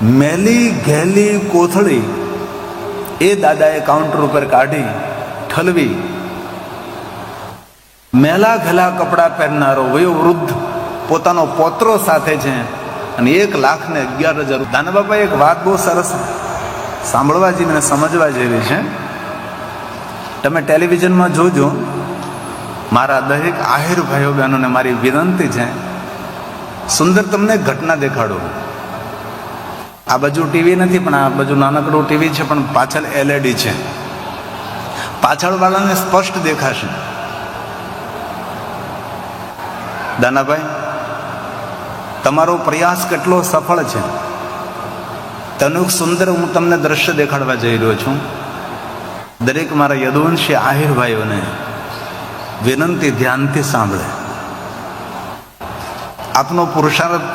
મેલી ઘેલી કોથળી એ દાદાએ કાઉન્ટર ઉપર કાઢી ઠલવી. મેલા ઘેલા કપડા પહેરનારો વયોવૃદ્ધ પોતાનો પોતરો સાથે છે અને 1,11,000. દાના બાપા એક વાત બહુ સરસ સાંભળવા જેવી અને સમજવા જેવી છે. તમે ટેલિવિઝનમાં જોજો. મારા દરેક આહિર ભાઈઓ બહેનોને મારી વિનંતી છે, સુંદર તમને ઘટના દેખાડો. આ બાજુ ટીવી નથી, પણ આ બાજુ નાનકડું ટીવી છે, પણ પાછળ LED છે. પાછળવાળાને સ્પષ્ટ દેખાશે. દાનાભાઈ, તમારો પ્રયાસ કેટલો સફળ છે તેનું એક સુંદર હું તમને દ્રશ્ય દેખાડવા જઈ રહ્યો છું. દરેક મારા યદુવંશી આહિર ભાઈઓને વિનંતી, ધ્યાનથી સાંભળે. આપનો પુરુષાર્થ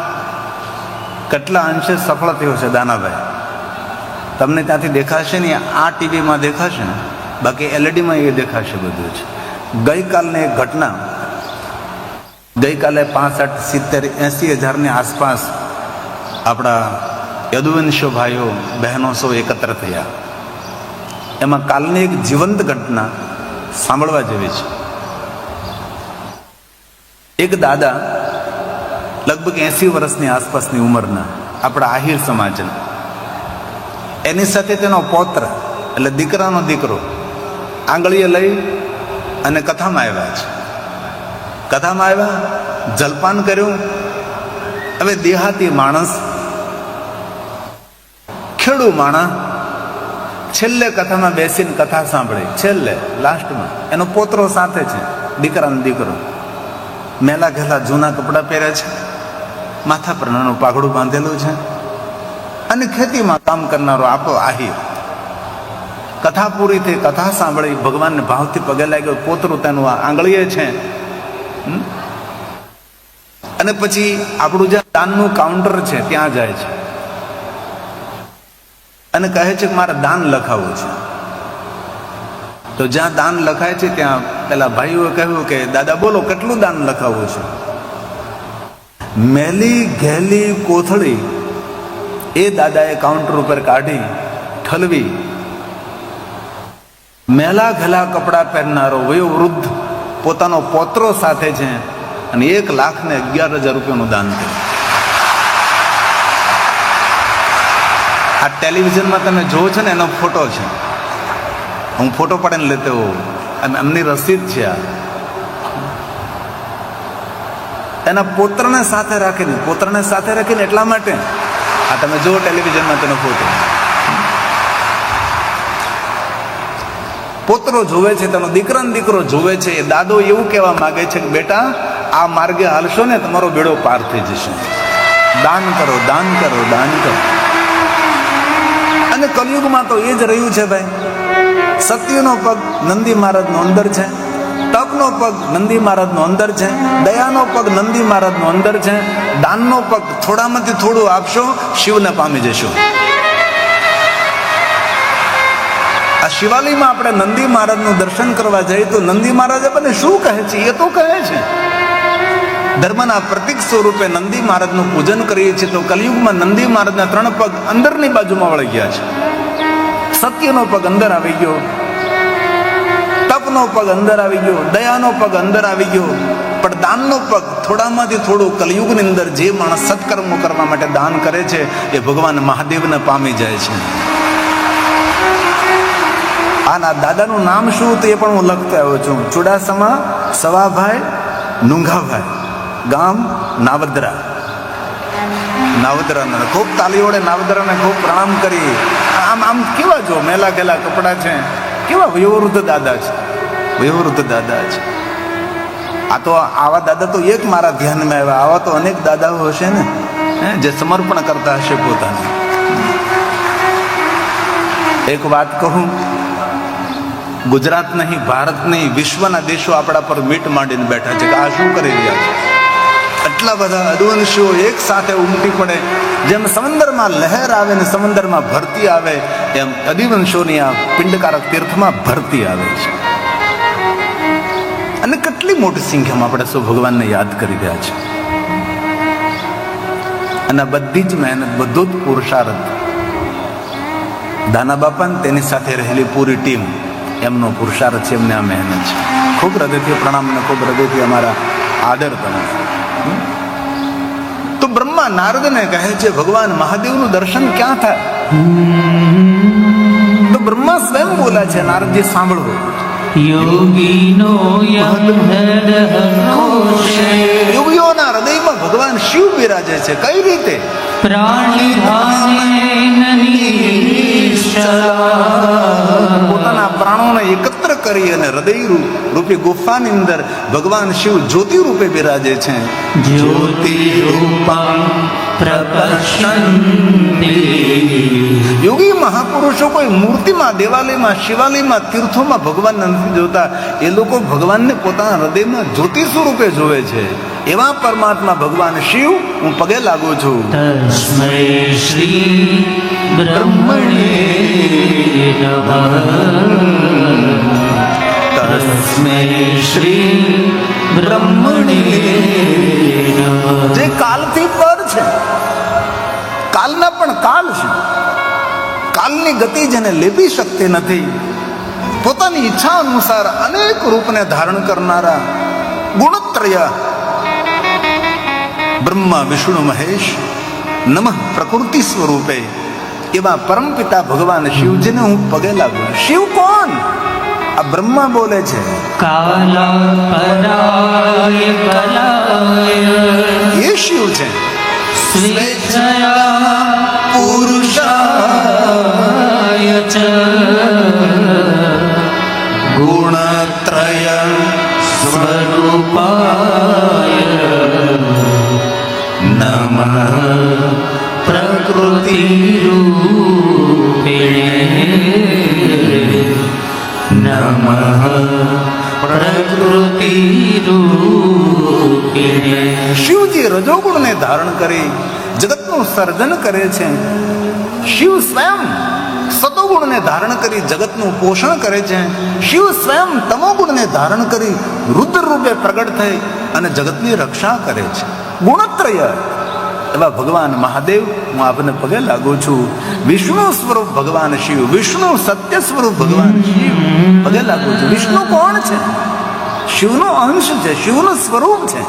કેટલા અંશે સફળ થયો છે દાનાભાઈ, તમને ત્યાંથી દેખાશે ને, આ ટીવીમાં દેખાશે ને, બાકી LED માં એ દેખાશે બધું જ. ગઈકાલની એક ઘટના, ગઈકાલે 65, 70, 80,000ની આસપાસ આપણા યદુવંશો ભાઈઓ બહેનો સૌ એકત્ર થયા. એમાં કાલની એક જીવંત ઘટના સાંભળવા જેવી છે. એક દાદા લગભગ 80 વર્ષની આસપાસની ઉંમરના, આપણા આહિર સમાજના, એની સાથે તેનો પૌત્ર એટલે દીકરાનો દીકરો આંગળીએ લઈ અને કથામાં આવ્યા છે. કથામાં આવ્યા, જલપાન કર્યું. હવે દેહાતી માણસ, ખેડૂ માણસ છેલ્લે કથામાં બેસીને કથા સાંભળે. છેલ્લે લાસ્ટમાં એનો પોતરો સાથે છે, દીકરાનો દીકરો. મેલા ઘેલા જૂના કપડાં પહેરે છે, માથા પર નાનું પાઘડું બાંધેલું છે અને ખેતીમાં કામ કરનારો આપણો આહિર. કથા પૂરી થઈ, કથા સાંભળી, ભગવાનને ભાવથી પગે લાગ્યો. પોતરું તેનું આંગળીએ છે. અને પછી આપણું જ્યાં દાનનું કાઉન્ટર છે ત્યાં જાય છે અને કહે છે કે મારે દાન લખાવવું છે. તો જ્યાં દાન લખાય છે ત્યાં પેલા ભાઈઓએ કહ્યું કે દાદા બોલો, કેટલું દાન લખાવવું છે? મેલી ઘેલી કોથળી એ દાદાએ કાઉન્ટર ઉપર કાઢી ઠલવી. મેલા ઘેલા કપડા પહેરનારો વયોવૃદ્ધ પોતાનો પોતરો સાથે છે અને 1,11,000 રૂપિયાનું દાન કર્યું. આ ટેલિવિઝનમાં તમે જોવો છો ને, એનો ફોટો છે. હું ફોટો પાડીને લેતો હોઉં, એમની રસીદ છે. આ એના પોત્રને સાથે રાખીને એટલા માટે આ તમે જુઓ ટેલિવિઝનમાં તેનો ફોટો. પોતરો જોવે છે, તેનો દીકરો જોવે છે. એ દાદો એવું કહેવા માંગે છે કે બેટા, આ માર્ગે હાલશો ને તમારો બેડો પાર થઈ જશે. દાન કરો, દાન કરો, દાન કરો. અને કલયુગમાં તો એ જ રહ્યું છે ભાઈ. સત્યનો પગ નંદી મહારાજનો અંદર છે, તપનો પગ નંદી મહારાજનો અંદર છે, દયાનો પગ નંદી મહારાજનો અંદર છે, દાનનો પગ થોડામાંથી થોડું આપશો, શિવને પામી જશો. આ શિવાલયમાં આપણે નંદી મહારાજનું દર્શન કરવા જઈએ તો નંદી મહારાજ આપણને શું કહે છે? એ તો કહે છે, ધર્મના પ્રતીક સ્વરૂપે નંદી મહારાજનું પૂજન કરીએ છીએ. તો કલયુગમાં નંદી મહારાજના 3 પગ અંદરની બાજુમાં વળી ગયા છે. સત્યનો પગ અંદર આવી ગયો, તપનો પગ અંદર આવી ગયો, દયાનો પગ અંદર આવી ગયો, પણ દાનનો પગ થોડામાંથી થોડું કલયુગની અંદર જે માણસ સત્કર્મો કરવા માટે દાન કરે છે એ ભગવાન મહાદેવને પામી જાય છે. આના દાદાનું નામ શું હતું એ પણ હું લખતો આવ્યો છું. ચુડાસમા સવાભાઈ નુંઘાભાઈ, ગામ નાવદરા. નાવદરા ખૂબ તાલી વડે નાવદરાને ખૂબ પ્રણામ કરી. આમ કેવા જો મેલા ગેલા કપડા છે, કેવા વયોવૃદ્ધ દાદા છે, વયોવૃદ્ધ દાદા છે. આ તો આવા દાદા તો એક મારા ધ્યાનમાં આવ્યા. આવા તો અનેક દાદાઓ હશે ને જે સમર્પણ કરતા હશે પોતાને. એક વાત કહું, ગુજરાત નહીં, ભારત નહીં, વિશ્વના દેશો આપણા પર મીટ માંડીને બેઠા છે કે આ શું કરી રહ્યા છે. એટલા બધા અદવંશીઓ એક સાથે ઉમટી પડે. જેમ સમંદરમાં લહેર આવે ને સમંદરમાં ભરતી આવે, એમ અદિવંશોની આ પિંડકારક તીર્થમાં ભરતી આવે છે. અને કેટલી મોટી સંખ્યામાં આપણે સૌ ભગવાનને યાદ કરી રહ્યા છે. અને બધી જ મહેનત, બધો જ પુરુષાર્થ દાના બાપા ને તેની સાથે રહેલી પૂરી ટીમ, એમનો પુરુષાર્થ છે, એમને આ મહેનત છે. ખૂબ હૃદયથી પ્રણામ અને ખૂબ હૃદયથી અમારા આદર કરે. તો બ્રહ્મા નારદને કહે છે ભગવાન મહાદેવનું દર્શન ક્યાં થાય? તો બ્રહ્મા સ્વયં બોલા છે, નારદજી સાંભળો. યોગીઓના હૃદયમાં ભગવાન શિવ બિરાજે છે. કઈ રીતે? પોતાના પ્રાણોને એકત્ર કરી અને હૃદય રૂપી ગુફાની અંદર ભગવાન શિવ જ્યોતિ રૂપે બિરાજે છે. જ્યોતિ રૂપમ પ્રપશ્યન્તિ. યોગી મહાપુરુષો કોઈ મૂર્તિમાં, દેવાલયમાં, શિવાલયમાં, તીર્થોમાં ભગવાન નથી જોતા. એ લોકો ભગવાનને પોતાના હૃદયમાં જ્યોતિ સ્વરૂપે જોવે છે. એવા પરમાત્મા ભગવાન શિવ હું પગે લાગુ છું. તસ્મૈ શ્રી બ્રહ્મણે નમઃ. તસ્મૈ શ્રી બ્રહ્મણે નમઃ. જે કાલથી પર છે, કાલના પણ કાલ છે. કાલની ગતિ જેને લેપી શકતી નથી, પોતાની ઈચ્છા અનુસાર અનેક રૂપને ધારણ કરનારા ગુણત્રય બ્રહ્મા વિષ્ણુ મહેશ નમઃ પ્રકૃતિ સ્વરૂપે એવા પરમપિતા ભગવાન શિવજીને હું પગે લાગુ. શિવ કોણ? આ બ્રહ્મા બોલે છે. એ શિવ છે. પુરુષાય ચ ગુણત્રય સ્વરૂપાય નમઃ પ્રકૃતિ રૂપિણે નમઃ પ્રકૃતિ રૂપિણે. શિવજી રજોગુણને ધારણ કરી જગતનું સર્જન કરે છે. શિવ સ્વયં સતોગુણને ધારણ કરી જગતનું પોષણ કરે છે. શિવ સ્વયં તમોગુણને ધારણ કરી રુદ્ર રૂપે પ્રગટ થઈ અને જગતની રક્ષા કરે છે. ગુણત્રય એવા ભગવાન મહાદેવ હું આપને પગે લાગુ છું. વિષ્ણુ સ્વરૂપ ભગવાન શિવ, વિષ્ણુ સત્ય સ્વરૂપ ભગવાન શિવ પગે લાગુ છું. વિષ્ણુ કોણ છે? શિવનો અંશ છે, શિવનું સ્વરૂપ છે.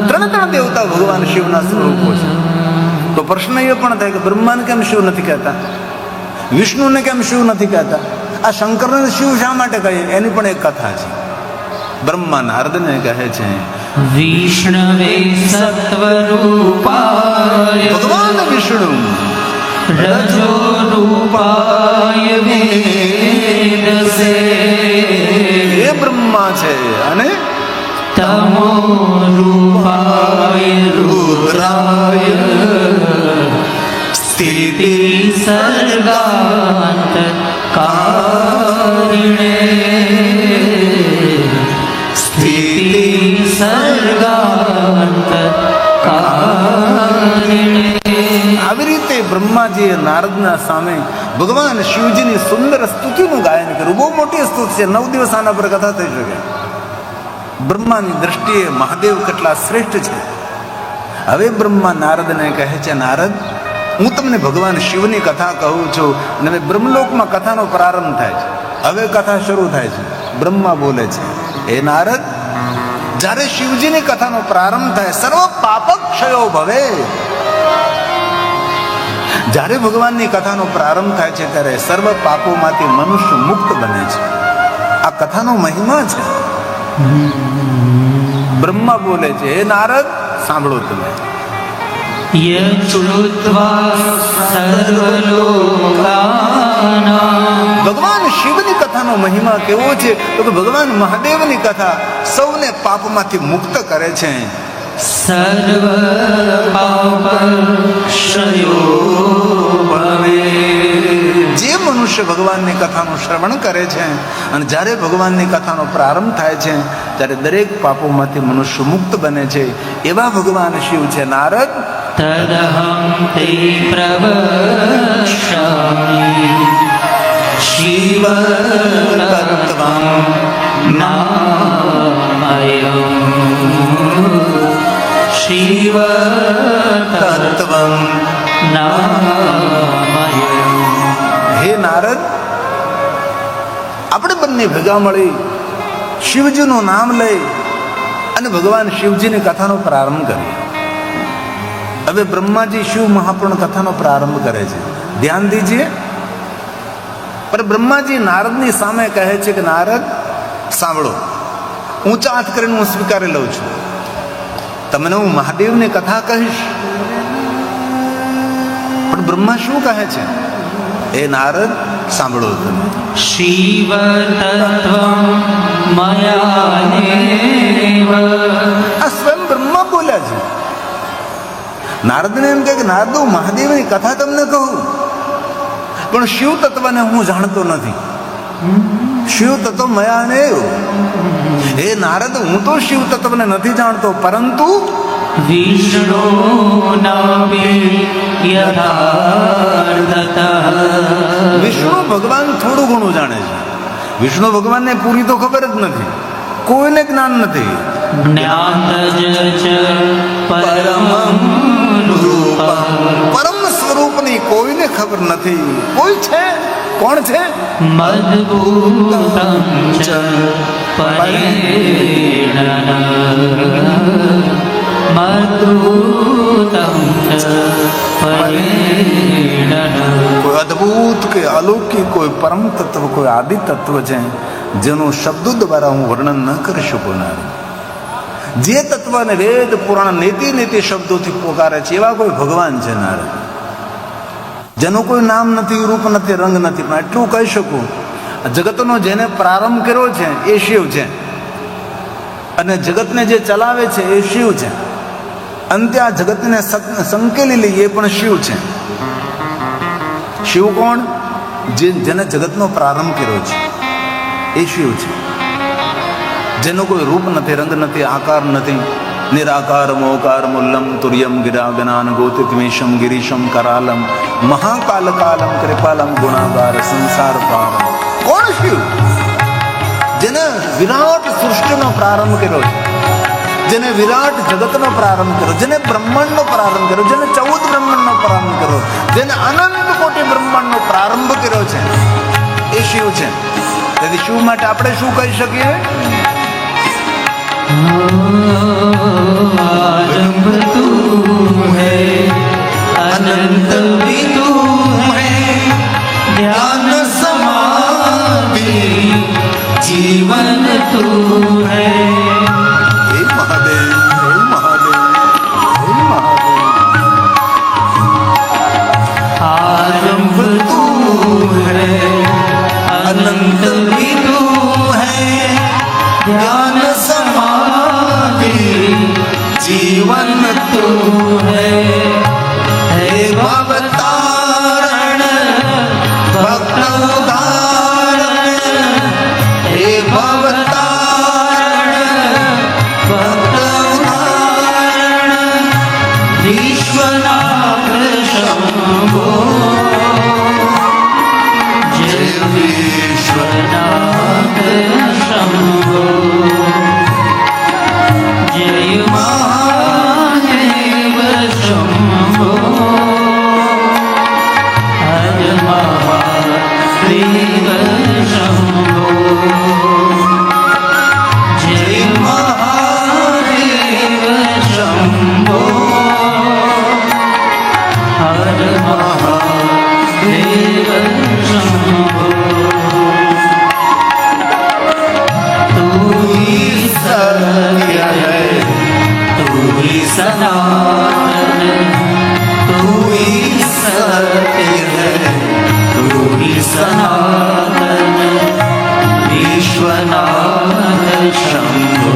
ત્રણ દેવતા ભગવાન શિવના સ્વરૂપો છે. તો પ્રશ્ન એ પણ થાય કે બ્રહ્માને કેમ શિવ નથી કહેતા, વિષ્ણુને કેમ શિવ નથી કહેતા, આ શંકરને શિવ શા માટે કહે? એની પણ એક કથા છે. બ્રહ્મા નારદને કહે છે વિષ્ણવે સત્વરૂપાય ભગવાન વિષ્ણુ રજો રૂપાય વેદસે. એ બ્રહ્મા છે અને તમો રૂપાય રુદ્રાય સ્થિતિ સર્ગાંત કારિણે. સ્થિતિ સર્ગાંત કારિણે. આવી રીતે બ્રહ્માજીએ નારદના સામે ભગવાન શિવજીની સુંદર સ્તુતિનું ગાયન કર્યું. બહુ મોટી સ્તુતિ છે, 9 દિવસ આના પર કથા થઈ શકે. બ્રહ્માની દ્રષ્ટિએ મહાદેવ કેટલા શ્રેષ્ઠ છે. હવે બ્રહ્મા નારદને કહે છે, નારદ હું તમને ભગવાન શિવની કથા કહું છું. અને હવે બ્રહ્મલોકમાં કથાનો પ્રારંભ થાય છે. હવે કથા શરૂ થાય છે. બ્રહ્મા બોલે છે, હે નારદ, જ્યારે શિવજીની કથાનો પ્રારંભ થાય સર્વ પાપ ક્ષયો ભવે. જ્યારે ભગવાનની કથાનો પ્રારંભ થાય છે ત્યારે સર્વ પાપોમાંથી મનુષ્ય મુક્ત બને છે. આ કથાનો મહિમા છે. બ્રહ્મા બોલે છે, હે નારદ સાંભળો તમે. ભગવાન શિવની કથાનો મહિમા કેવો છે? તો કે ભગવાન મહાદેવની કથા સૌને પાપમાંથી મુક્ત કરે છે. સર્વ પાપ ક્ષયો ભવે. જે મનુષ્ય ભગવાનની કથાનું શ્રવણ કરે છે અને જ્યારે ભગવાનની કથાનો પ્રારંભ થાય છે ત્યારે દરેક પાપોમાંથી મનુષ્ય મુક્ત બને છે. એવા ભગવાન શિવ છે. નારદ તદહં તે પ્રવક્ષ્યામિ શિવ તત્વં નામયં શિવ તત્વં નામયમ. હે નારદ, આપણે બંને ભેગા મળી શિવજીનું નામ લઈ અને ભગવાન શિવજીની કથાનો પ્રારંભ કરીએ. હવે બ્રહ્માજી શિવ મહાપુરાણ કથાનો પ્રારંભ કરે છે. ધ્યાન દીજીએ. પર બ્રહ્માજી નારદની સામે કહે છે કે નારદ સાંભળો, ઊંચા હાથ કરીને હું સ્વીકારી લઉં છું, તમને હું મહાદેવની કથા કહીશ. પણ બ્રહ્મા શું કહે છે? એ નારદ સાંભળો તમે. શિવ તત્વં મયાનેવ. આ સ્વયં બ્રહ્મા બોલ્યા છે. નારદને એમ કે નારદ, હું મહાદેવની કથા તમને કહું, પણ શિવ તત્વને હું જાણતો નથી. શિવ તત્વ મયાનેવ. હે નારદ, હું તો શિવ તત્વને નથી જાણતો, પરંતુ વિષ્ણુ નામી યથાર્થતઃ. વિષ્ણુ ભગવાન થોડું ઘણું જાણે છે. વિષ્ણુ ભગવાનને પૂરી તો ખબર જ નથી, કોઈને જ્ઞાન નથી. જ્ઞાતજ ચ પરમં રૂપં. પરમ સ્વરૂપની કોઈને ખબર નથી. કોઈ છે? કોણ છે? મદ્ભૂતં ચ પરેણન. મદ્ભૂતં ચ પરેણન. કોઈ અદ્ભુત કે અલૌકિક, કોઈ પરમ તત્વ, કોઈ આદિ તત્વ છે જેનું શબ્દો દ્વારા હું વર્ણન ન કરી શકું. નારદ, જે તત્વને વેદ પુરાણ નીતિ નીતિ શબ્દોથી પોકારે છે એવા કોઈ ભગવાન છે નારદ, જેનું કોઈ નામ નથી, રૂપ નથી, રંગ નથી. પણ એટલું કહી શકું, જગતનો જેને પ્રારંભ કર્યો છે એ શિવ છે, અને જગતને જે ચલાવે છે એ શિવ છે, અંતે આ જગતને સંકેલી લઈએ એ પણ શિવ છે. શિવ કોણ? જેને જગતનો પ્રારંભ કર્યો છે એ શિવ છે. જેનું કોઈ રૂપ નથી, રંગ નથી, આકાર નથી. નિરાકાર મોકાર મુલ્લમ તુર્યમ ગિરાગનાન ગોતિત્મેશમ ગિરીશમ કરાલમ મહાકાલ કાલમ કૃપાલમ ગુણાગાર સંસાર પારમ. કોણ શિવ? જેને વિરાટ સૃષ્ટિનો પ્રારંભ કર્યો છે, જેને વિરાટ જગતનો પ્રારંભ કર્યો, જેને બ્રહ્માંડનો પ્રારંભ કર્યો, જેને 14 બ્રહ્માંડનો પ્રારંભ કર્યો, જેને અનંત કોટી બ્રહ્માંડનો પ્રારંભ કર્યો છે એ શિવ છે. તેથી શિવ માટે આપણે શું કહી શકીએ? आरंभ तू है, अनंत भी तू है. ध्यान समाधि जीवन तू है. હે મહાદેવ, હે મહાદેવ, હે મહાદેવ. आरंभ तू है, अनंत भी तू है. ध्यान समाधि जीवन तू है. हे भवतारण भक्त उदाहरण. हे भवतारण भक्त उदाहरण. विश्वनाथ शंभो. जय विश्वनाथ शंभो. जय महादेव शंभो. हर महादेव शंभो. जय महादेव शंभो. हर महादेव शंभो. तू ही सत्य है, तू ही सनातन. तू ही सत्य है, तू ही सनातन. विश्वनाथ शंभो.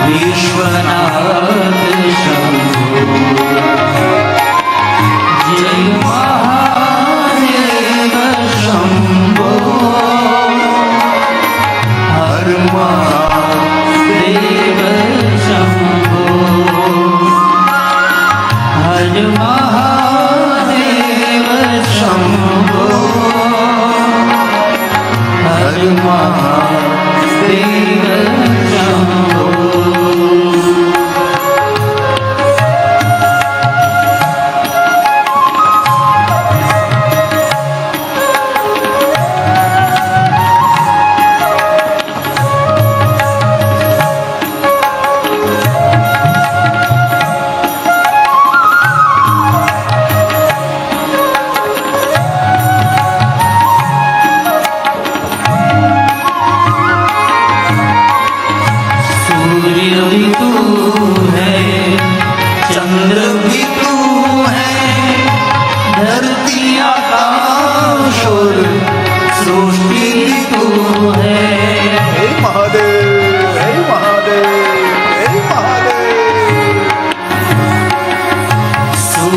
विश्वनाथ शंभो. जय महादेव शंभो. हर महादेव शंभो. हर महादेव शंभो. हर महादेव शंभो.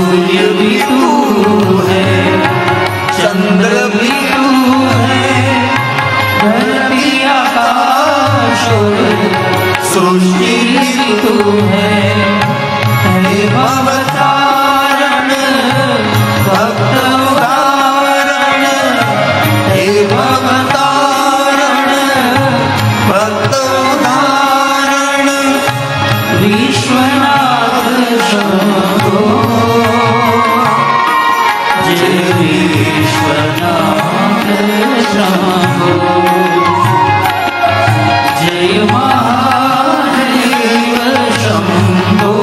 सूर्य भी तू है, चंद्र भी तू है, धरती आकाश और सृष्टि भी तू है। हे भवतारण भक्त उदाहरण, हे भवतारण भक्त उदाहरण, विश्वनाथ शंभो, जय विश्वनाथ शंभो, जय महादेव शंभो,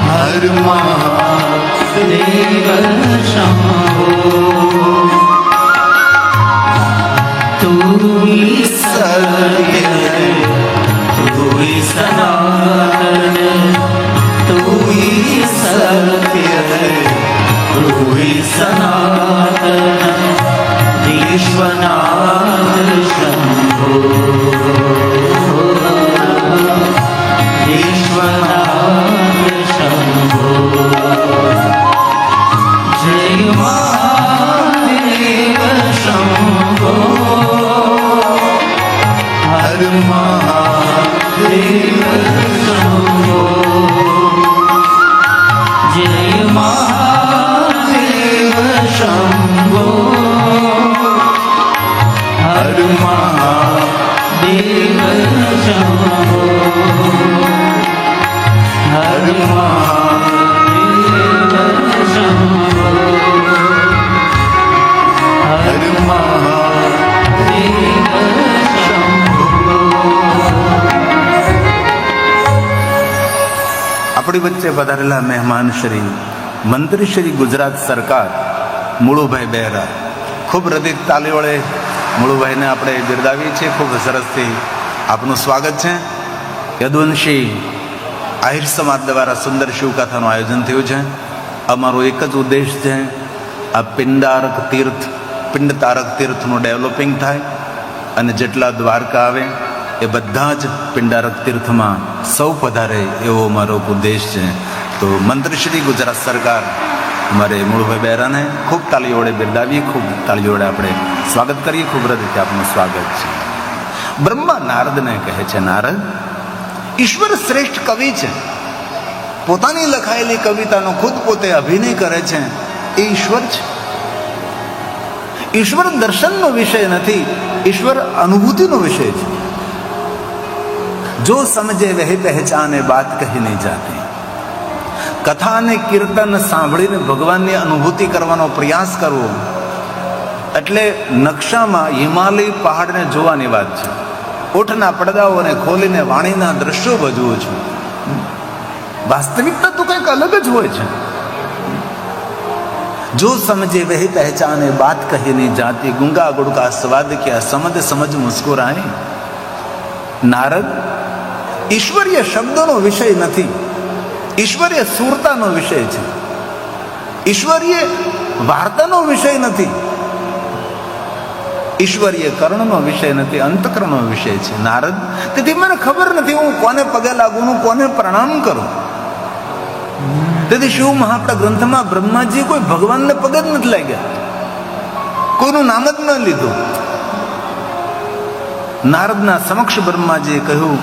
हर महादेव शंभो। तू ही सत्य है, तू ही सनातन, तू ही सत्य है, तू ही सनातन, विश्वनाथ शंभो, विश्वनाथ शंभो, जय महादेव शंभो, हर महादेव शंभो, जय महादेव शंभो, हर महादेव शंभो, हर महादेव शंभो, हर महादेव शंभो। આપણી વચ્ચે પધારેલા મહેમાન શ્રી મંત્રી શ્રી ગુજરાત સરકાર મુળુભાઈ બહેરા, ખૂબ હૃદય તાલી વડે મુળુભાઈને આપણે બિરદાવીએ છીએ. ખૂબ સરસથી આપનું સ્વાગત છે. યદુવંશી આહિર સમાજ દ્વારા સુંદર શિવકથાનું આયોજન થયું છે. અમારો એક જ ઉદ્દેશ છે, આ પિંડારક તીર્થનું ડેવલપિંગ થાય અને જેટલા દ્વારકા આવે એ બધા જ પિંડારક તીર્થમાં સૌ પધારે એવો અમારો ઉદ્દેશ છે. તો મંત્રી શ્રી ગુજરાત સરકાર અમારે મુળુભાઈ બહેરાને ખૂબ તાળીઓ વડે બિરદાવીએ, ખૂબ તાળીઓ વડે આપણે સ્વાગત કરીએ. ખૂબ હૃદયથી આપનું સ્વાગત છે. બ્રહ્મા નારદને કહે છે, નારદ, ઈશ્વર શ્રેષ્ઠ કવિ છે. પોતાની લખાયેલી કવિતાનો ખુદ પોતે અભિનય કરે છે, એ ઈશ્વર છે. ઈશ્વર દર્શનનો વિષય નથી, ઈશ્વર અનુભૂતિનો વિષય છે. જો સમજે વહી પહેચાને બાત કહી નહીં જાતી. કથા અને કીર્તન સાંભળીને ભગવાનની અનુભૂતિ કરવાનો પ્રયાસ કરવો એટલે નકશામાં હિમાલય પહાડને જોવાની વાત છે. ઓઠના પડદાઓને ખોલીને વાણીના દ્રશ્યો ભજવું છું. વાસ્તવિકતા તો કંઈક અલગ જ હોય છે. જો સમજે વહી પહેચાને બાત કહી નહીં જાતી, ગુંગા ગુડકા સ્વાદ ક્યા સમજ સમજ મુસ્કુરાય. નારદ, ઈશ્વરીય શબ્દોનો વિષય નથી, ઈશ્વરીય સુરતાનો વિષય છે. ઈશ્વરીય વાર્તાનો વિષય નથી, ઈશ્વરીય કર્ણનો વિષય નથી, અંતકરણનો વિષય છે. નારદ, તેથી મને ખબર નથી હું કોને પગે લાગુ, હું કોને પ્રણામ કરું. તેથી શિવ મહાપ્રદ ગ્રંથમાં બ્રહ્માજી કોઈ ભગવાનને પગે જ નથી લાગ્યા, કોઈનું નામ જ ન લીધું. નારદના સમક્ષ બ્રહ્માજીએ કહ્યું,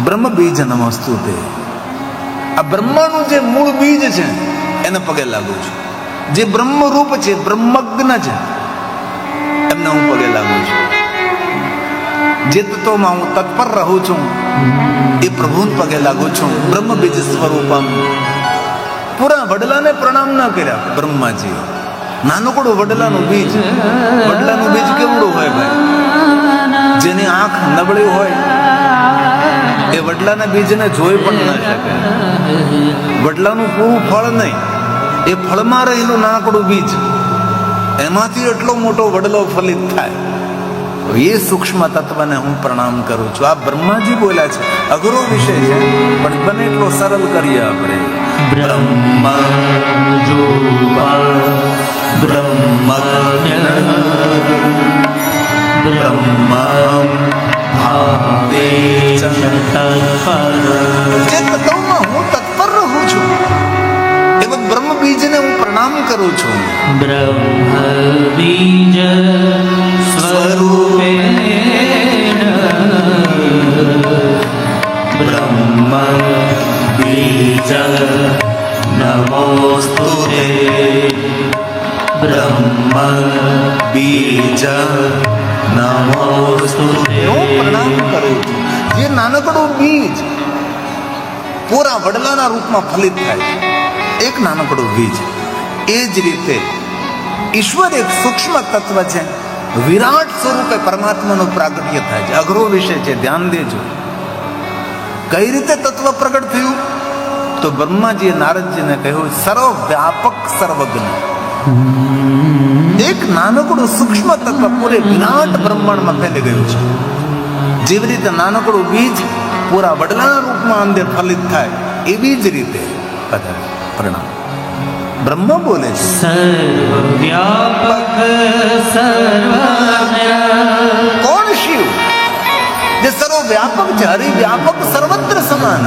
બ્રહ્મ બીજ નમસ્તુતે. આ બ્રહ્માનું જે મૂળ બીજ છે એને પગે લાગુ છું. જે બ્રહ્મરૂપ છે, બ્રહ્મજ્ઞ છે, એમને હું પગે લાગુ છું. જે તત્વમાં હું તત્પર રહું છું એ પ્રભુને પગે લાગુ છું. બ્રહ્મ બીજ સ્વરૂપમ. પૂરા વડલાને પ્રણામ ના કર્યા બ્રહ્માજી. નાનકડું વડલાનું બીજ. વડલાનું બીજ કેવડું હોય ભાઈ? જેની આંખ નબળી હોય એ વડલાના બીજને જોઈ પણ ના શકે. વડલાનું પૂરું ફળ નહીં, એ ફળમાં રહેલું નાનકડું બીજ, એમાંથી એટલો મોટો વડલો ફલિત થાય. એ સૂક્ષ્મ તત્વને હું પ્રણામ કરું છું. આ બ્રહ્માજી બોલ્યા છે, અઘરો વિષય છે, પણ બને એટલો સરળ કરીએ આપણે. બ્રહ્મ જે તત્વમાં હું તત્પર રહું છું કરું છું. બ્રહ્મ બીજ સ્વરૂપેણ બ્રહ્મ બીજ નમોસ્તુતે બ્રહ્મ બીજ નમોસ્તુતે. હું પ્રણામ કરું છું. જે નાનકડું બીજ પૂરા વડલાના રૂપમાં ફલિત થાય છે, એક નાનકડું બીજ. એ જ રીતે ઈશ્વર એક સૂક્ષ્મ તત્વ છે, વિરાટ સ્વરૂપે પરમાત્માનું પ્રાગટ્ય થાય છે. અઘરો વિષય છે, ધ્યાન દેજો. કઈ રીતે તત્વ પ્રગટ થયું? તો બ્રહ્માજીએ નારદજીને કહ્યું, સર્વવ્યાપક સર્વજ્ઞ. એક નાનકડું સૂક્ષ્મ તત્વ પૂરે વિરાટ બ્રહ્માંડમાં ફેલી ગયું છે. જેવી રીતે નાનકડું બીજ પૂરા વડલાના રૂપમાં અંદર ફલિત થાય, એવી જ રીતે પ્રણામ. બ્રહ્મ બોલે છે, સર્વવ્યાપક સર્વજ્ઞ. કોણ શિવ? જે સર્વવ્યાપક છે, હરિવ્યાપક સર્વત્ર સમાન,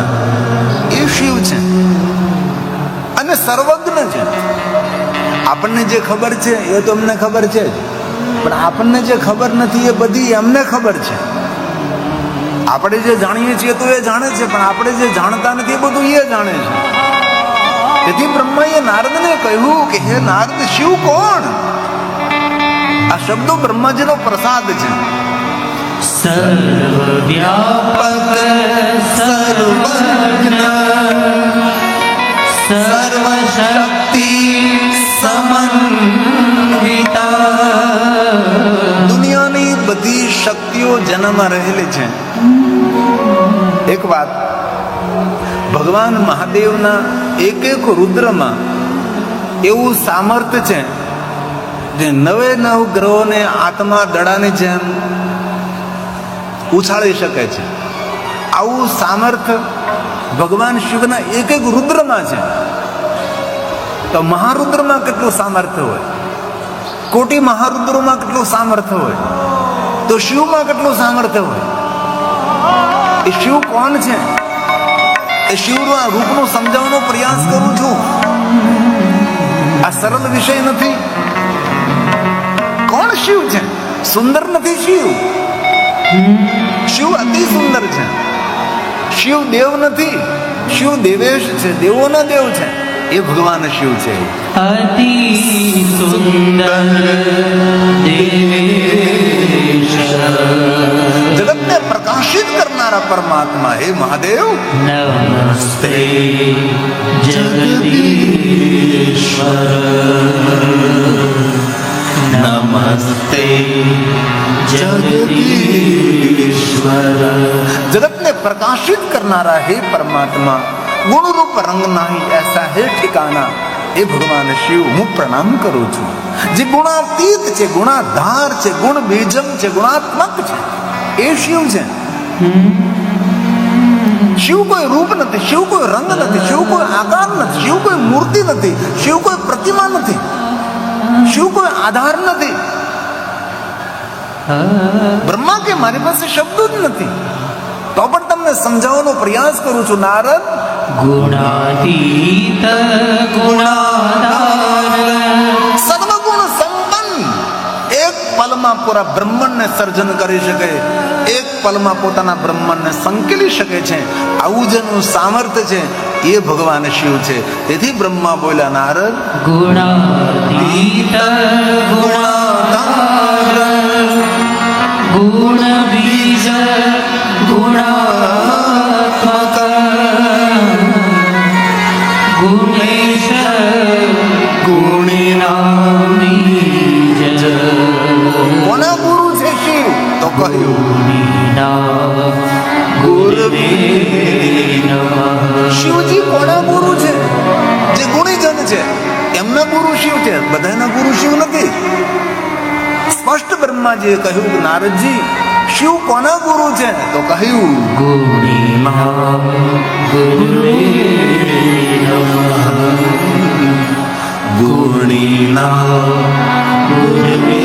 એ શિવ છે અને સર્વજ્ઞ છે. આપણને જે ખબર છે એ તો અમને ખબર છે જ, પણ આપણને જે ખબર નથી એ બધી એમને ખબર છે. આપણે જે જાણીએ છીએ તો એ જાણે છે, પણ આપણે જે જાણતા નથી એ બધું એ જાણે છે. તેથી બ્રહ્માએ નારદને કહ્યું કે હે નારદ, શિવ કોણ? આ શબ્દો બ્રહ્માજીનો પ્રસાદ છે. સર્વવ્યાપક સર્વજ્ઞ સર્વશક્તિ સમન્વિતા. દુનિયાની બધી શક્તિઓ જેનામાં રહેલી છે. એક વાત, ભગવાન મહાદેવના એક એક રુદ્રમાં એવું સામર્થ્ય છે જે 99 ગ્રહોને આત્મા દડાની જેમ ઉછાળી શકે છે. આવું સામર્થ્ય ભગવાન શિવના એક એક રુદ્રમાં છે. તો મહારુદ્રમાં કેટલું સામર્થ્ય હોય, કોટી મહારુદ્રોમાં કેટલું સામર્થ્ય હોય, તો શિવમાં કેટલું સામર્થ્ય હોય. એ શિવ કોણ છે? એ શિવના રૂપનું સમજાવવાનો પ્રયાસ કરું છું. આ સરળ વિષય નથી. કોણ શિવ છે? સુંદર નથી શિવ. શિવ અતિ સુંદર છે. શિવ દેવ નથી, શિવ દેવેશ છે, દેવોના દેવ છે. એ ભગવાન શિવ છે. અતિ સુંદર દેવેશ જગતને પ્રકાશિત કરનારા પરમાત્મા હે મહાદેવ. નમસ્તે જગદીશ્વર નમસ્તે જગદીશ્વર. જગતને પ્રકાશિત કરનારા હે પરમાત્મા, ગુણ રૂપ રંગ નહીં એસા હે ઠિકાના. એ ભગવાન શિવ હું પ્રણામ કરું છું. જે ગુણાતીત છે, ગુણાધાર છે, ગુણ બીજમ છે, ગુણાત્મક છે, એ શિવ છે. શિવ કોઈ રૂપ નથી, શિવ કોઈ રંગ નથી, શિવ કોઈ આકાર નથી, શિવ કોઈ મૂર્તિ નથી, શિવ કોઈ પ્રતિમા નથી, શિવ કોઈ આધાર નથી. બ્રહ્મા કે મારી પાસે શબ્દો જ નથી, તો પણ તમને સમજાવવાનો પ્રયાસ કરું છું. નારદ, ગુણાતીત ગુણાધાર સર્વગુણ સંપન્ન, એક પલમાં પૂરા બ્રહ્માંડને સર્જન કરી શકે, એક પલમાં પોતાના બ્રહ્માંડને સંકેલી શકે છે. આવું જેનું સામર્થ્ય છે એ ભગવાન શિવ છે. તેથી બ્રહ્મા બોલ્યા, નારદ, ગુણાતીત ગુણાધાર ગુણ બીજ ગુણાત્મક ગુણેશ ગુણિનામ બીજ. કોના ગુરુ છે શિવ? તો કહ્યું ગુરુવે નમઃ. શિવજી કોના ગુરુ છે? જે ગુણીજન છે એમના ગુરુ શિવ છે, બધાના ગુરુ શિવ નથી. સ્પષ્ટ બ્રહ્માજીએ કહ્યું કે નારદજી, શિવ કોના ગુરુ છે? તો કહ્યું ગુણિનામ ગુરુવે નમઃ. ગુણીના ગુરુવે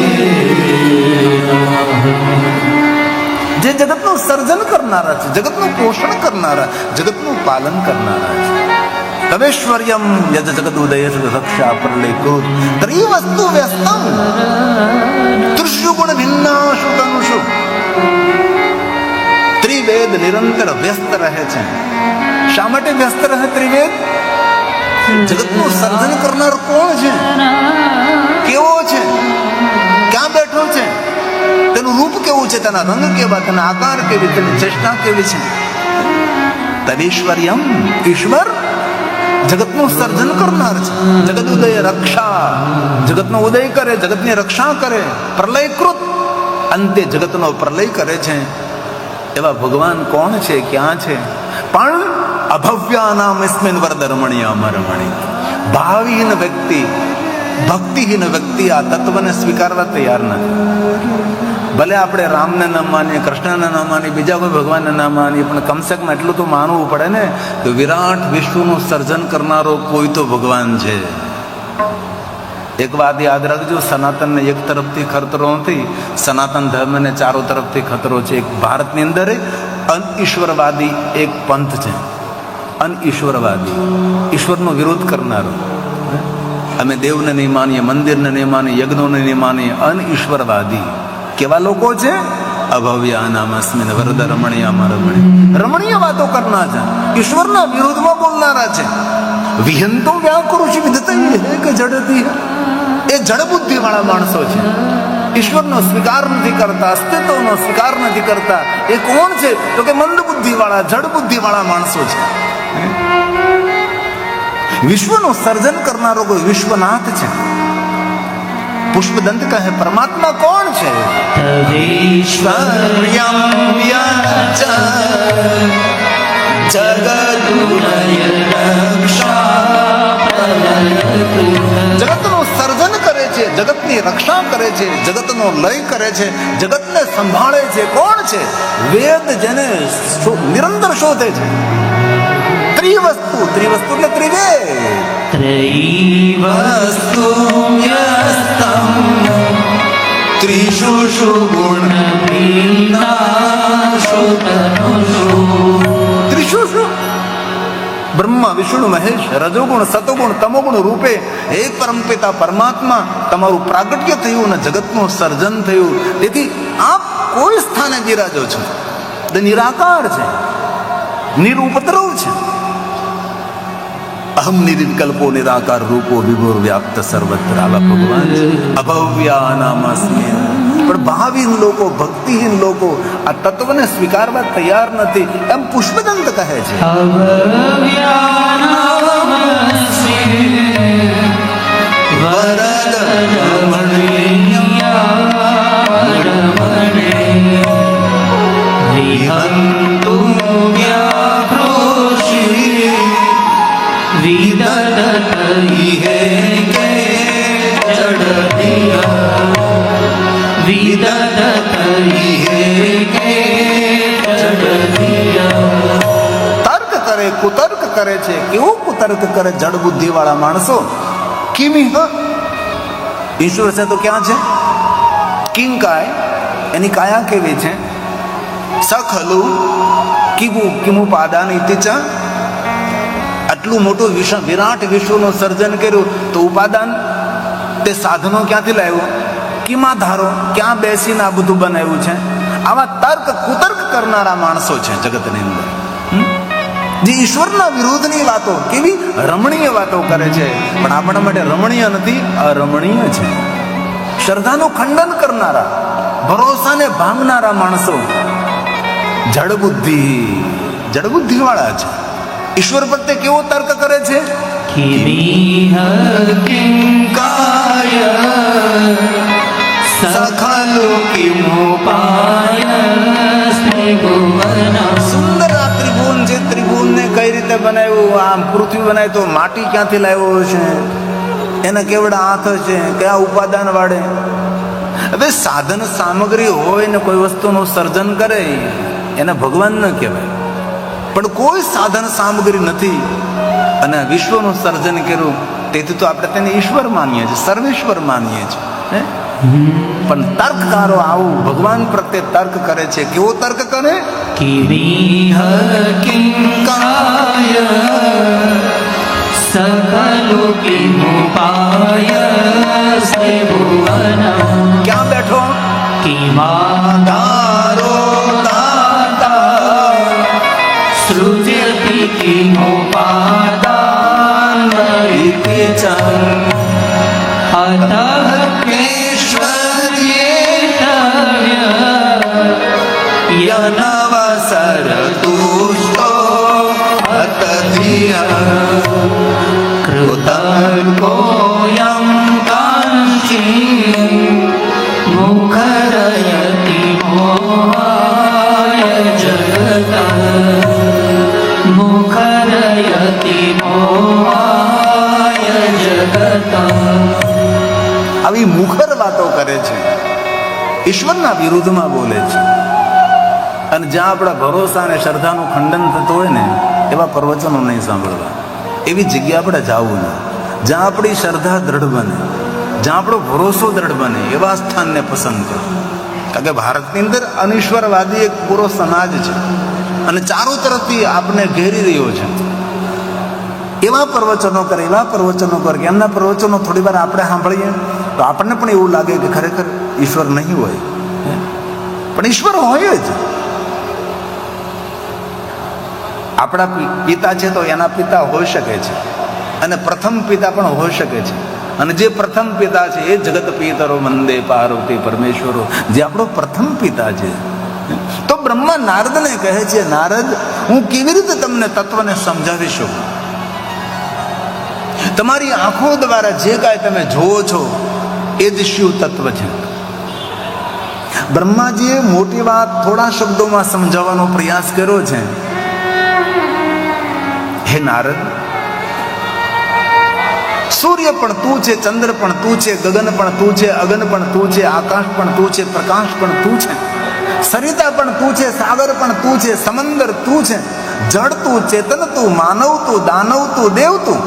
નમઃ. જે જગતનું સર્જન કરનારા છે, જગતનું પોષણ કરનારા, જગતનું પાલન કરનારા છે. તવેશ્વર્યમ યજ જગદુદય રક્ષા પ્રલયકૃત ત્રિવસ્તુ વ્યસ્તમ ત્રિષુ ગુણ ભિન્નાશુ તનુષુ. ત્રિવેદ નિરંતર વ્યસ્ત રહે છે. શા માટે વ્યસ્ત રહે ત્રિવેદ? જગતનું સર્જન કરનાર કોણ છે? કેવો છે? ક્યાં બેઠો છે? તેનું રૂપ કેવું છે? તેના રંગ કેવા? તેના આકાર કેવી? તેની ચેષ્ટા કેવી છે? તદેશ્વર્યમ, ઈશ્વર જગતનું સર્જન કરનાર છે. જગત ઉદય રક્ષા, જગતનો ઉદય કરે, જગતની રક્ષા કરે. પ્રલયકૃત, અંતે જગતનો પ્રલય કરે છે. એવા ભગવાન કોણ છે? ક્યાં છે? પણ અભવ્યાનામ ઇસ્મિન વરદ રમણીય અમરમણી. ભાવહીન વ્યક્તિ, ભક્તિહીન વ્યક્તિ આ તત્વને સ્વીકારવા તૈયાર નથી. ભલે આપણે રામને ન માનીએ, કૃષ્ણને ન માનીએ, બીજા કોઈ ભગવાનને ન માનીએ, પણ કમસે કમ એટલું તો માનવું પડે ને કે વિરાટ વિશ્વનું સર્જન કરનારો કોઈ તો ભગવાન છે. એક વાત યાદ રાખજો, સનાતનને એક તરફથી ખતરો નથી, સનાતન ધર્મને ચારો તરફથી ખતરો છે. એક ભારતની અંદર અનઈશ્વરવાદી એક પંથ છે, અનઈશ્વરવાદી, ઈશ્વરનો વિરોધ કરનારો. અમે દેવને નહીં માનીએ, મંદિરને નહીં માનીએ, યજ્ઞોને નહીં માનીએ. અનઈશ્વરવાદી કેવા લોકો છે? અભવ્યાનામસ્મિન વરદ રમણીય અમરમણી. રમણીય વાતો કરનાર છે, ઈશ્વરના વિરોધમાં બોલનારા છે. વિહંતો વ્યાકૃષિ વિદતૈ કે જડતી, એ જડ બુદ્ધિ વાળા માણસો છે. ઈશ્વરનો સ્વીકાર નથી કરતા, અસ્તિત્વનો સ્વીકાર નથી કરતા. એ કોણ છે? તો કે મંદ બુદ્ધિ વાળા, જડ બુદ્ધિ વાળા માણસો છે. વિશ્વનું સર્જન કરનારો કોઈ વિશ્વનાથ છે. પુષ્પદંત કહે પરમાત્મા કોણ છે? તદેશ્વર્યમ યચ જગદુદય રક્ષા પ્રલયકૃત. જગતનું સર્જન કરે છે, જગતની રક્ષા કરે છે, જગતનો લય કરે છે, જગતને સંભાળે છે. કોણ છે? વેદ જેને નિરંતર શોધે છે. ત્રિવસ્તુ, ત્રિવસ્તુ એટલે ત્રિવેદ. ત્રૈવસ્તુ વ્યસ્તમ ત્રિષુ ગુણ ભિન્નાશુ તનુષુ. ત્રિષુ બ્રહ્મા, વિષ્ણુ, મહેશ, રજોગુણ, સતોગુણ, તમોગુણ રૂપે હે પરમપિતા પરમાત્મા તમારું પ્રાગટ્ય થયું અને જગતનું સર્જન થયું. તેથી આપ કોઈ સ્થાને બિરાજો છો. તે નિરાકાર છે, નિરુપદ્રવ છે. અહમ નિર્વિકલ્પો નિરાકાર રૂપો વિભુર વ્યાપ્ત સર્વત્ર. આવા ભગવાન અભવ્યાનામસ્મિન. પણ ભાવહીન લોકો, ભક્તિહીન લોકો આ તત્વને સ્વીકારવા તૈયાર નથી. એમ પુષ્પદંત કહે છે. અભવ્યાનામસ્મિન વરદ રમણીય અમરમણી. વિહંતુ વ્યાકૃષિ વિદતૈ કે જડતિયા. વિદતૈ કે જડતિયા. તર્ક કરે, કુતર્ક કરે છે. કેવું કુતર્ક કરે? જડ બુદ્ધિ વાળા માણસો. કિમિહ, ઈશ્વર છે તો ક્યાં છે? કિંકાય, એની કાયા કેવી છે? સખલુ કિમુ પાદાન ઇતિ ચ. આટલું મોટું વિરાટ વિશ્વનું સર્જન કર્યું તો ઉપાદાન, તે સાધનો ક્યાંથી લાવ્યો? કિમા ધારો, ક્યાં બેસીને આ બધું બનાવ્યું છે? આવા તર્ક કુતર્ક કરનારા માણસો છે જગતની અંદર, જે ઈશ્વરના વિરોધની વાતો, કેવી રમણીય વાતો કરે છે. પણ આપણા માટે રમણીય નથી, અરમણીય છે. શ્રદ્ધાનું ખંડન કરનારા, ભરોસાને ભાંગનારા માણસો જડબુદ્ધિ વાળા છે. ઈશ્વર પ્રત્યે કેવો તર્ક કરે છે? કિમિહ કિંકાય સખલુ કિમોપાય ત્રિભુવન. સુંદર આ ત્રિભુવન છે. ત્રિભુવનને કઈ રીતે બનાવ્યું? આમ પૃથ્વી બનાવી તો માટી ક્યાંથી લાવ્યો છે? એને કેવડા હાથ છે? કયા ઉપાદાન વાળે? હવે સાધન સામગ્રી હોય ને કોઈ વસ્તુનું સર્જન કરે એને ભગવાન ન કહેવાય. પણ કોઈ સાધન સામગ્રી નથી અને વિશ્વનું સર્જન કર્યું, તેથી તો આપણે તેને ઈશ્વર માનીએ છીએ, સર્વેશ્વર માનીએ છીએ. પણ તર્કકારો આવું ભગવાન પ્રત્યે તર્ક કરે છે. કેવો તર્ક કરે? કિમિહ કિંકાય सकलु किमुपाय त्रिभुवनम् ક્યાં બેઠો? किमादारो दाता सृजति किमुपादानैति च अतः केश्वर्येतव्य યનવસર તુષ્ટો અતધિય कृतर्कोऽयं काञ्चीं मुखरयति मोहाय जगतः मुखरयति मोहाय जगतः આવી મુખર વાતો કરે છે, ઈશ્વરના વિરુદ્ધમાં બોલે છે. અને જ્યાં આપણા ભરોસા અને શ્રદ્ધાનું ખંડન થતું હોય ને એવા પ્રવચનો નહીં સાંભળવા. એવી જગ્યા આપણે જવું નહીં. જ્યાં આપણી શ્રદ્ધા દ્રઢ બને, જ્યાં આપણો ભરોસો દ્રઢ બને એવા સ્થાનને પસંદ કરો. કારણ કે ભારતની અંદર અનિશ્વરવાદી એક પૂરો સમાજ છે અને ચારો તરફથી આપને ઘેરી રહ્યો છે. એવા પ્રવચનો કરે, એવા પ્રવચનો કરે કે એમના પ્રવચનો થોડી વાર આપણે સાંભળીએ તો આપણને પણ એવું લાગે કે ખરેખર ઈશ્વર નહીં હોય, પણ ઈશ્વર હોય જ. આપણા પિતા છે તો એના પિતા હોઈ શકે છે અને પ્રથમ પિતા પણ હોઈ શકે છે. અને જે પ્રથમ પિતા છે એ જગત પિતરો મંદે પાર્વતી પરમેશ્વરો, જે આપણો પ્રથમ પિતા છે. તો બ્રહ્મા નારદને કહે છે, નારદ, હું કેવી રીતે તમને તત્વને સમજાવી શકું? તમારી આંખો દ્વારા જે કાંઈ તમે જોવો છો એ જ શિવ તત્વ છે. બ્રહ્માજીએ મોટી વાત થોડા શબ્દોમાં સમજાવવાનો પ્રયાસ કર્યો છે. હે નારદ, સૂર્ય પણ તું છે, ચંદ્ર પણ તું છે, ગગન પણ તું છે, અગન પણ તું છે, આકાશ પણ તું છે, પ્રકાશ પણ તું છે, સરિતા પણ તું છે, સાગર પણ તું છે, સમંદર તું છે, જળ તું, ચેતન તું, માનવ તું, દાનવ તું, દેવ તું.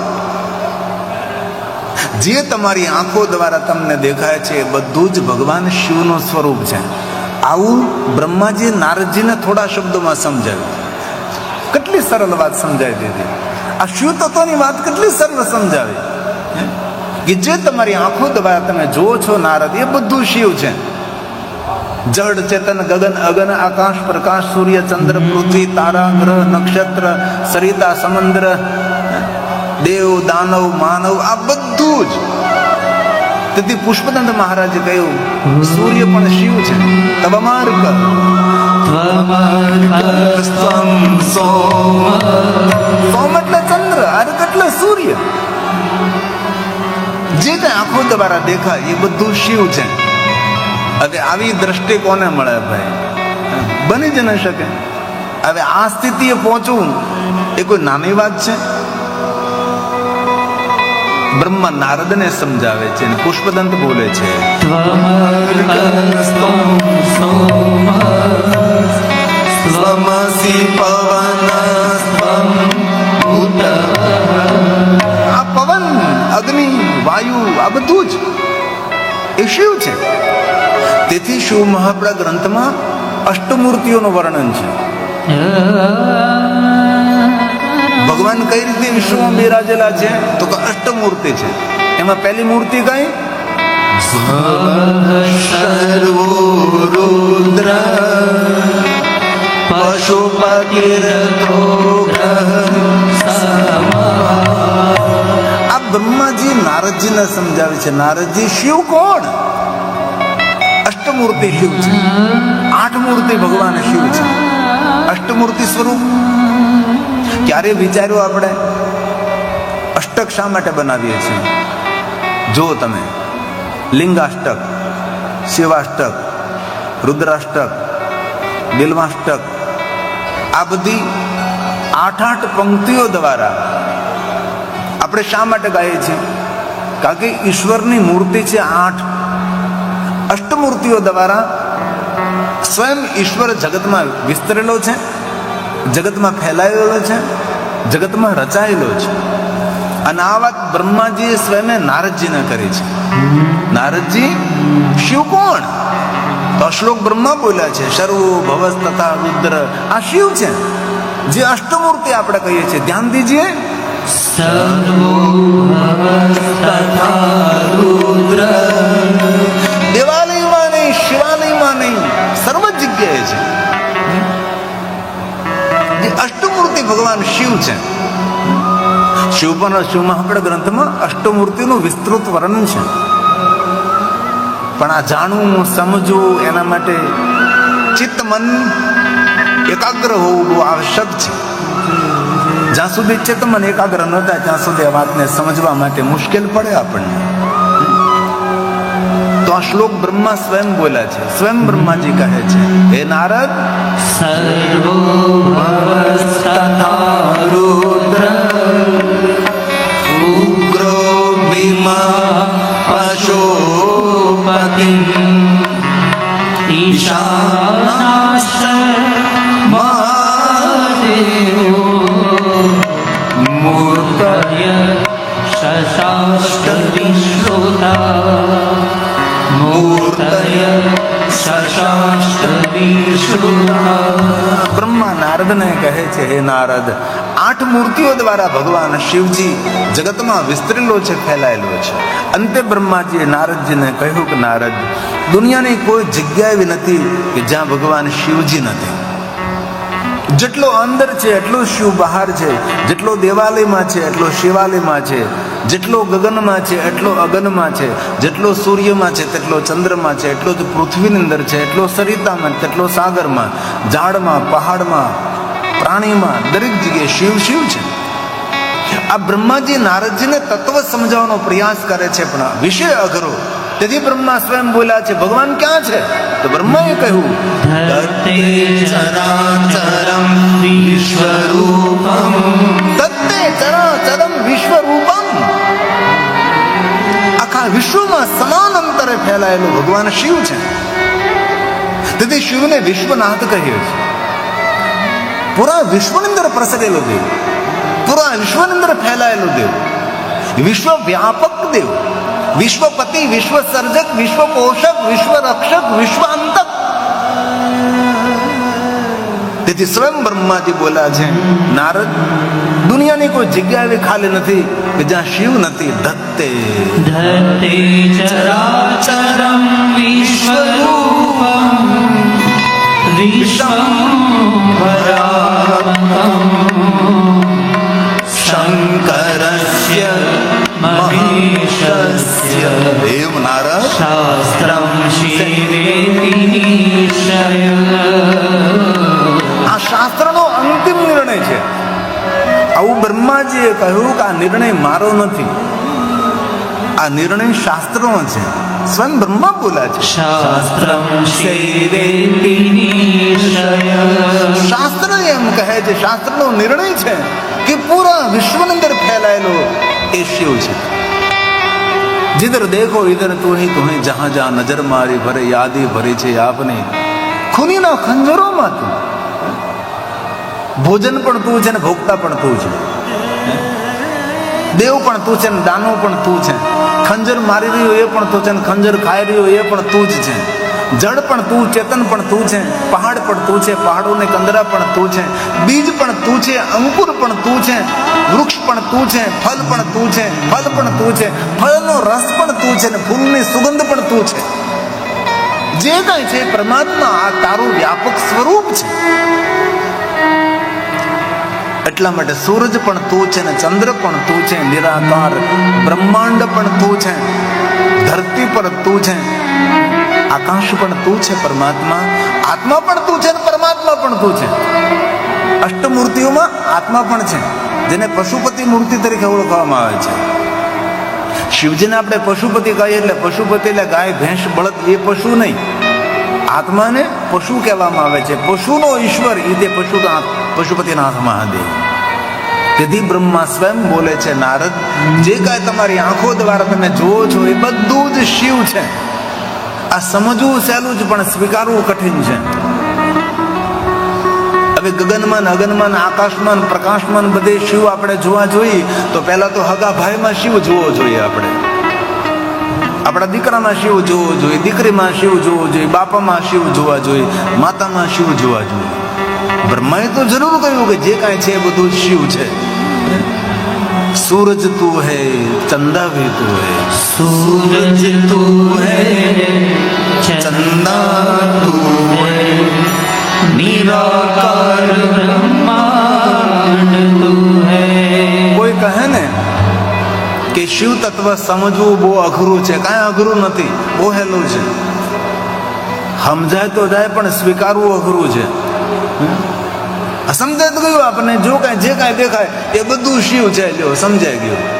જે તમારી આંખો દ્વારા તમને દેખાય છે એ બધું જ ભગવાન શિવનું સ્વરૂપ છે. આવું બ્રહ્માજી નારદજીને થોડા શબ્દોમાં સમજાવ્યું. કેટલી સરળ વાત સમજાવી દીધી. આ શિવ તત્વની વાત કેટલી સરળ સમજાવી કે જે તમારી આંખો દ્વારા તમે જુઓ છો નારદ, એ બધું શિવ છે. જળ, ચેતન, ગગન, અગન, આકાશ, પ્રકાશ, સૂર્ય, ચંદ્ર, પૃથ્વી, તારા, ગ્રહ, નક્ષત્ર, સરિતા, સમુદ્ર, દેવ, દાનવ, માનવ, આ બધું જ. તેથી પુષ્પદંત મહારાજે કહ્યું, સૂર્ય પણ શિવ છે. તવમાર્ગ સોમ એટલે ચંદ્ર, અર્ક એટલે સૂર્ય. જે કઈ આંખો દ્વારા દેખાય એ બધું શિવ છે. હવે આવી દ્રષ્ટિ કોને મળે ભાઈ? બની જ ન શકે. હવે આ સ્થિતિએ પહોંચવું એ કોઈ નાની વાત છે? બ્રહ્મા નારદને સમજાવે છે અને પુષ્પદંત બોલે છે, આ પવન, અગ્નિ, વાયુ, આ બધું જ એ શિવ છે. તેથી શિવ મહાપ્રા ગ્રંથમાં અષ્ટમૂર્તિઓનું વર્ણન છે. ભગવાન કઈ રીતે વિશ્વમાં બિરાજેલા છે તો કે અષ્ટમૂર્તિ છે. એમાં પહેલી મૂર્તિ કઈ? સર્વો રુદ્ર પશુપતિરથો ગ્રહ. આ બ્રહ્માજી નારદજીને સમજાવે છે. નારદજી, શિવ કોણ? અષ્ટમૂર્તિ શિવ છે. 8 મૂર્તિ ભગવાન શિવ છે. અષ્ટમૂર્તિ સ્વરૂપ ક્યારે વિચાર્યું આપણે? અષ્ટક શા માટે બનાવીએ છીએ? જો તમે લિંગાષ્ટક, શિવાષ્ટક, રુદ્રાષ્ટક, બિલ્વાષ્ટક, આ બધી 8 પંક્તિઓ દ્વારા આપણે શા માટે ગાઈએ છીએ? કારણ કે ઈશ્વરની મૂર્તિ છે 8. અષ્ટમૂર્તિઓ દ્વારા સ્વયં ઈશ્વર જગતમાં વિસ્તરેલો છે, જગતમાં ફેલાયેલો છે, જગતમાં રચાયેલો છે. અને આ વાત બ્રહ્માજીએ સ્વયં નારદજીને કરી છે. નારદજી, શિવ કોણ? તો શ્લોક બ્રહ્મા બોલ્યા છે, સર્વો ભવસ તથા રુદ્ર. આ શિવ છે, જે અષ્ટમૂર્તિ આપણે કહીએ છીએ. ધ્યાન દીજીએ, સર્વો ભવસ્તથા રુદ્ર દેવાલયમાં નહીં, શિવાલયમાં નહીં, સર્વ જગ્યાએ છે. જે અષ્ટમૂર્તિ ભગવાન શિવ છે. શિવમહાપુરાણ ગ્રંથમાં અષ્ટમૂર્તિનું વિસ્તૃત વર્ણન છે. પણ આ જાણવું, સમજવું, એના માટે ચિત્ત મન એકાગ્ર હોવું બહુ આવશ્યક છે. જ્યાં સુધી ચિત્ત મન એકાગ્ર ન થાય ત્યાં સુધી આ વાતને સમજવા માટે મુશ્કેલ પડે આપણને. તો આ શ્લોક બ્રહ્મા સ્વયં બોલ્યા છે. સ્વયં બ્રહ્માજી કહે છે, હે નારદ, સર્વો ભવસ્તથા રુદ્ર ઉગ્રો ભીમા પશોપતિ ઈશાનાશ્ચ મહાદેવો મૂર્તય શશાસ્ત વિશ્રુતા મૂર્તય શશાસ્ત વિશ્રુતા. બ્રહ્મા નારદને કહે છે, હે નારદ, 8 મૂર્તિઓ દ્વારા ભગવાન શિવજી જગતમાં વિસ્તરેલો છે, ફેલાયેલો છે. અંતે બ્રહ્માજીએ નારદજીને કહ્યું કે નારદ, દુનિયાની કોઈ જગ્યા એવી નથી કે જ્યાં ભગવાન શિવજી નથી. જેટલો અંદર છે એટલો શિવ બહાર છે. જેટલો દેવાલયમાં છે એટલો શિવાલયમાં છે. જેટલો ગગનમાં છે એટલો અગનમાં છે. જેટલો સૂર્યમાં છે તેટલો ચંદ્રમાં છે. એટલો જ પૃથ્વીની અંદર છે. એટલો સરિતામાં, તેટલો સાગરમાં, ઝાડમાં, પહાડમાં, પ્રાણીમાં, દરેક જગ્યાએ શિવ શિવ છે. આ બ્રહ્માજી નારદજીને તત્વ સમજાવવાનો પ્રયાસ કરે છે, પણ વિષય અઘરો. તેથી બ્રહ્મા સ્વયં બોલ્યા છે, ભગવાન ક્યાં છે? તો બ્રહ્માએ કહ્યું, ધત્તે ચરાચરમ વિશ્વરૂપમ તત્તે ચરાચરમ વિશ્વરૂપમ. આખા વિશ્વમાં સમાન અંતરે ફેલાયેલું ભગવાન શિવ છે. તેથી શિવને વિશ્વનાથ કહીએ છે. પૂરા વિશ્વની અંદર પ્રસરેલો દેવ, પૂરા વિશ્વની અંદર ફેલાયેલો દેવ, વિશ્વ વ્યાપક દેવ, વિશ્વપતિ, વિશ્વ સર્જક, વિશ્વ પોષક, વિશ્વ રક્ષક, વિશ્વ અંતક. તેથી સ્વયં બ્રહ્માજી બોલ્યા છે, નારદ, દુનિયાની કોઈ જગ્યા એવી ખાલી નથી કે જ્યાં શિવ નથી. ધત્તે ધત્તે ચરાચરમ વિશ્વરૂપમ વિશ્વંભરાત્મકં શંકરસ્ય મહેશસ્ય દેવ નારદ, શાસ્ત્રમ શિવેતિ નિશ્ચય. આ શાસ્ત્રનો અંતિમ નિર્ણય છે. આવું બ્રહ્માજીએ કહ્યું કે આ નિર્ણય મારો નથી, આ નિર્ણય શાસ્ત્રનો છે. સ્વયં બ્રહ્મા બોલ્યા છે. શાસ્ત્રમ શિવેતિ નિશ્ચય. શાસ્ત્ર એમ કહે છે, શાસ્ત્રનો નિર્ણય છે કે પૂરા વિશ્વની અંદર ફેલાયેલો એ શિવ છે. जिधर देखो इधर तू ही जहां जहां नजर मारी भरे यादी भरी છે આપની ખૂનીના ખંજરોમાં તું. ભોજન પણ તું છે ને ભોગતા પણ તું છે. દેવ પણ તું છે ને દાનવ પણ તું છે. ખંજર મારી રહ્યો એ પણ તું છે ને ખંજર ખાઈ રહ્યો એ પણ તું જ છે. જળ પણ તું, ચેતન પણ તું છે. પહાડ પણ તું છે, પહાડોને કંદરા પણ તું છે. બીજ પણ તું છે, અંકુર પણ તું છે. વૃક્ષ પણ તું છે, ફલ પણ તું છે, ફલ પણ તું છે, ફળનો રસ પણ તું છે ને ફૂલની સુગંધ પણ તું છે. જે કઈ છે પરમાત્મા, આ તારું વ્યાપક સ્વરૂપ છે. એટલા માટે સૂરજ પણ તું છે ને ચંદ્ર પણ તું છે, નિરાકાર બ્રહ્માંડ પણ તું છે, ધરતી પર તું છે, આકાશ પણ તું છે પરમાત્મા, આત્મા પણ તું છે ને પરમાત્મા પણ તું છે. અષ્ટમૂર્તિઓમાં આત્મા પણ છે, જેને પશુપતિ મૂર્તિ તરીકે ઓળખવામાં આવે છે. શિવજીને આપણે પશુપતિ કહીએ એટલે પશુપતિ એટલે ગાય, ભેંસ, બળદ એ પશુ નહીં. આત્માને પશુ કહેવામાં આવે છે. પશુનો ઈશ્વર એ તે પશુપતિનાથ મહાદેવ. તેથી બ્રહ્મા સ્વયં બોલે છે, નારદ, જે કાંઈ તમારી આંખો દ્વારા તમે જુઓ છો એ બધું જ શિવ છે. આ સમજવું સહેલું જ પણ સ્વીકારવું કઠિન છે. હવે ગગનમાં, અગનમાં, આકાશમાં, પ્રકાશમાં બધે શિવ આપણે જોવા જોઈએ તો પહેલા તો હગા ભાઈમાં શિવ જોવો જોઈએ. આપણે આપણા દીકરામાં શિવ જોવો જોઈએ, દીકરીમાં શિવ જોવો જોઈએ, બાપામાં શિવ જોવા જોઈએ, માતામાં શિવ જોવા જોઈએ. બ્રહ્માએ તો જરૂર કહ્યું કે જે કાંઈ છે એ બધું શિવ છે. सूरज तू है चंदा भी तू है सूरज तू है चंदा तू है निराकार ब्रह्मांड तू है। કોઈ કહે ને કે શિવ તત્વ સમજવું બહુ અઘરું છે, કાંઈ અઘરું નથી, બહુ હેલું છે. સમજાય તો જાય પણ સ્વીકારવું અઘરું છે. સમજાય તો ગયું આપણને, જો કાંઈ જે કાંઈ દેખાય એ બધું શિવ છે, લ્યો સમજાઈ ગયું.